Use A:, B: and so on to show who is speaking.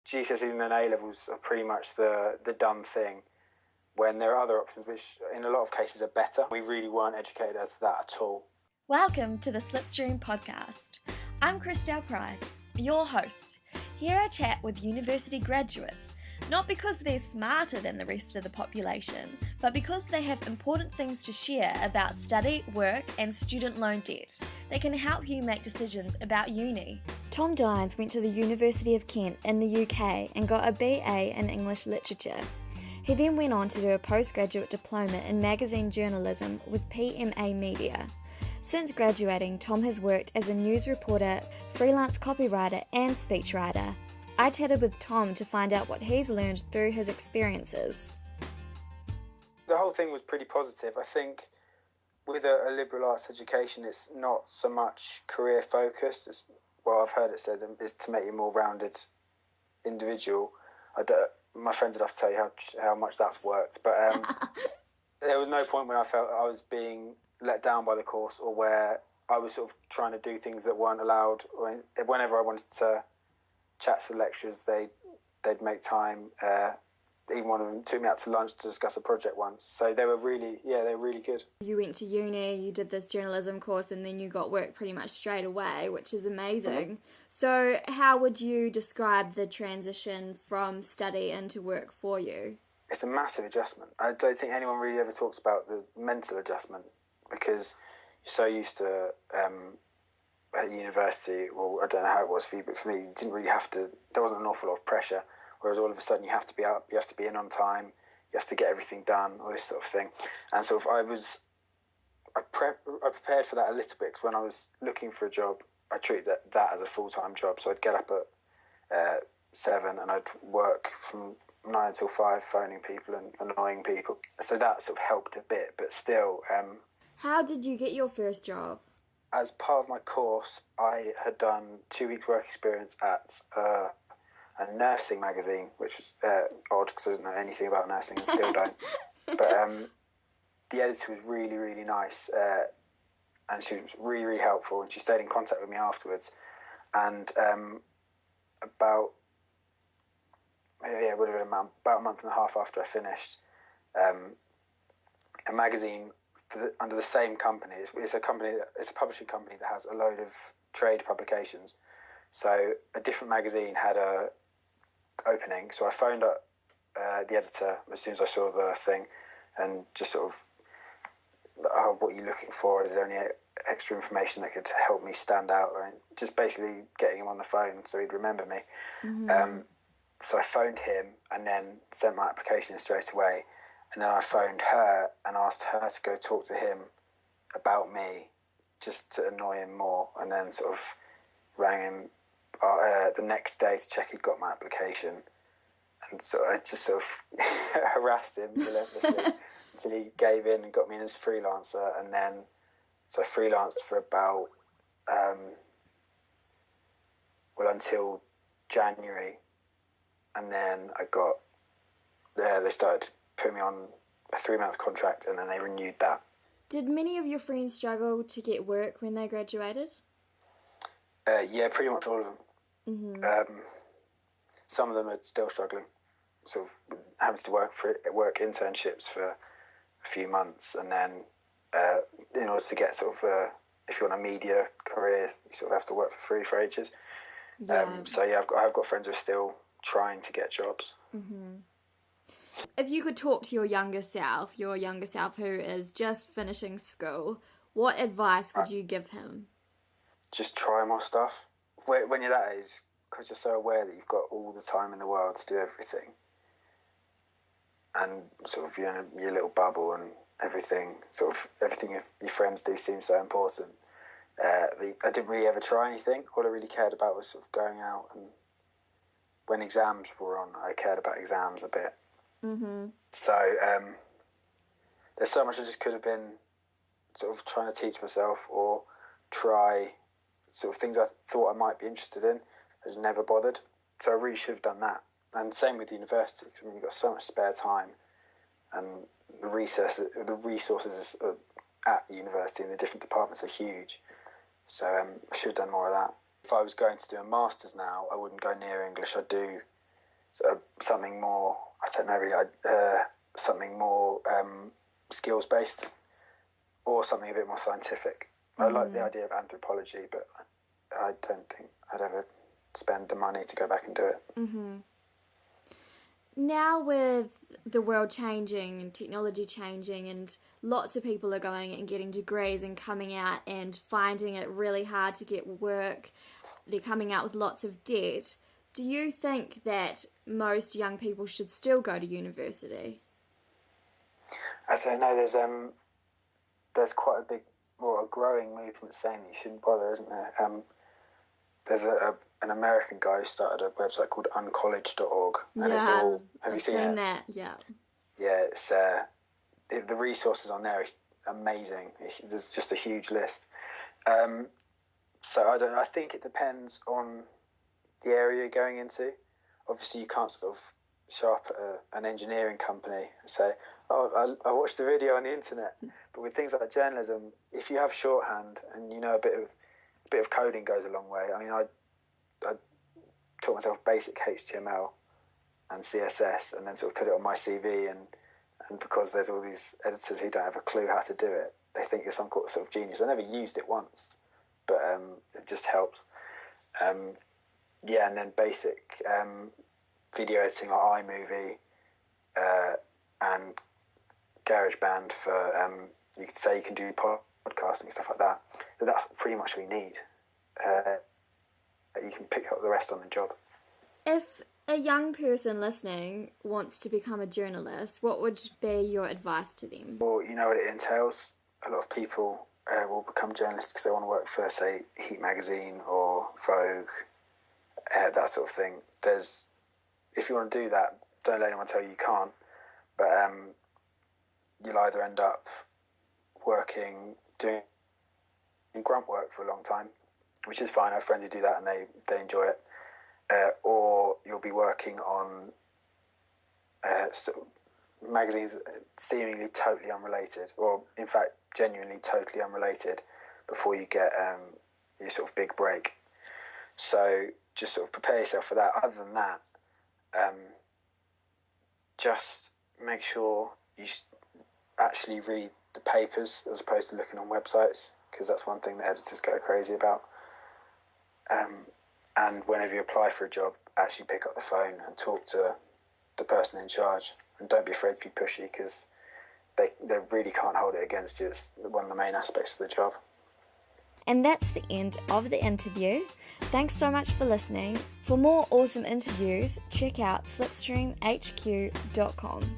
A: GCSEs and then A-levels are pretty much the done thing, when there are other options which in a lot of cases are better. We really weren't educated as to that at all.
B: Welcome to the Slipstream podcast. I'm Christelle Price, your host. Here I chat with university graduates, not because they're smarter than the rest of the population, but because they have important things to share about study, work, and student loan debt that can help you make decisions about uni. Tom Dines went to the University of Kent in the UK and got a BA in English Literature. He then went on to do a postgraduate diploma in magazine journalism with PMA Media. Since graduating, Tom has worked as a news reporter, freelance copywriter, and speechwriter. I chatted with Tom to find out what he's learned through his experiences.
A: The whole thing was pretty positive. I think with a liberal arts education, it's not so much career focused. It's, well, I've heard it said, is to make you a more rounded individual. My friends would have to tell you how much that's worked, but there was no point when I felt I was being let down by the course, or where I was sort of trying to do things that weren't allowed. Or whenever I wanted to chat to the lecturers, they'd make time. Even one of them took me out to lunch to discuss a project once. So they were really good.
B: You went to uni, you did this journalism course, and then you got work pretty much straight away, which is amazing. Mm-hmm. So how would you describe the transition from study into work for you? It's
A: a massive adjustment. I don't think anyone really ever talks about the mental adjustment, because you're so used to at university, well, I don't know how it was for you, but for me, you didn't really have to, there wasn't an awful lot of pressure, whereas all of a sudden you have to be up, you have to be in on time, you have to get everything done, all this sort of thing. And sort of I prepared for that a little bit, because when I was looking for a job, I treated that as a full-time job. So I'd get up at 7 and I'd work from 9 till 5, phoning people and annoying people. So that sort of helped a bit, but still.
B: How did you get your first job?
A: As part of my course, I had done 2 weeks work experience at a nursing magazine, which was odd because I didn't know anything about nursing and still don't. But the editor was really, really nice, and she was really, really helpful, and she stayed in contact with me afterwards. And about it would have been about a month and a half after I finished, a magazine under the same company. It's a publishing company that has a load of trade publications. So a different magazine had a opening. So I phoned up the editor as soon as I saw the thing, and just sort of, what are you looking for? Is there any extra information that could help me stand out? And just basically getting him on the phone so he'd remember me. Mm-hmm. So I phoned him and then sent my application in straight away. And then I phoned her and asked her to go talk to him about me, just to annoy him more. And then sort of rang him the next day to check he'd got my application. And so I just sort of harassed him relentlessly until he gave in and got me in as a freelancer. And then, so I freelanced for about, until January. And then they started putting me on a 3-month contract, and then they renewed that.
B: Did many of your friends struggle to get work when they graduated?
A: Yeah, pretty much all of them. Mm-hmm. Some of them are still struggling, sort of having to work internships for a few months, and then in order to get sort of if you want a media career, you sort of have to work for free for ages. Yeah. So yeah, I've got friends who are still trying to get jobs.
B: Mm-hmm. If you could talk to your younger self who is just finishing school, what advice would you give him?
A: Just try more stuff. When you're that age, because you're so aware that you've got all the time in the world to do everything, and sort of you're in your little bubble, and everything your friends do seems so important. I didn't really ever try anything. All I really cared about was sort of going out, and when exams were on, I cared about exams a bit. Mm-hmm. So there's so much I just could have been sort of trying to teach myself, or try sort of things I thought I might be interested in. I just never bothered. So I really should have done that. And same with university, because you've got so much spare time, and the resources at university and the different departments are huge. So I should have done more of that. If I was going to do a master's now, I wouldn't go near English. I'd do something more, I don't know really, something more skills based, or something a bit more scientific. I like the idea of anthropology, but I don't think I'd ever spend the money to go back and do it.
B: Now with the world changing and technology changing, and lots of people are going and getting degrees and coming out and finding it really hard to get work, they're coming out with lots of debt. Do you think that most young people should still go to university?
A: I don't know. There's quite a big, a growing movement saying that you shouldn't bother, isn't there? There's an American guy who started a website called uncollege.org, and it's all. Have you seen
B: that? Yeah.
A: Yeah, it's the resources on there are amazing. There's just a huge list. So I think it depends on the area you're going into. Obviously, you can't sort of show up at an engineering company and say, "Oh, I watched the video on the internet." But with things like journalism, if you have shorthand and you know a bit of coding goes a long way. I mean, I taught myself basic HTML and CSS, and then sort of put it on my CV. And because there's all these editors who don't have a clue how to do it, they think you're some sort of genius. I never used it once, but it just helps. And then basic video editing like iMovie and GarageBand for you could say you can do podcasting and stuff like that. But that's pretty much what you need. You can pick up the rest on the job.
B: If a young person listening wants to become a journalist, what would be your advice to them?
A: Well, you know what it entails. A lot of people will become journalists because they want to work for, say, Heat magazine or Vogue, that sort of thing. If you want to do that, don't let anyone tell you can't. But you'll either end up doing grunt work for a long time, which is fine. I have friends who do that and they enjoy it. Or you'll be working on magazines seemingly totally unrelated, or in fact genuinely totally unrelated, before you get your sort of big break. So just sort of prepare yourself for that. Other than that, just make sure you actually read the papers as opposed to looking on websites, because that's one thing that editors go crazy about. And whenever you apply for a job, actually pick up the phone and talk to the person in charge. And don't be afraid to be pushy, because they really can't hold it against you. It's one of the main aspects of the job.
B: And that's the end of the interview. Thanks so much for listening. For more awesome interviews, check out slipstreamhq.com.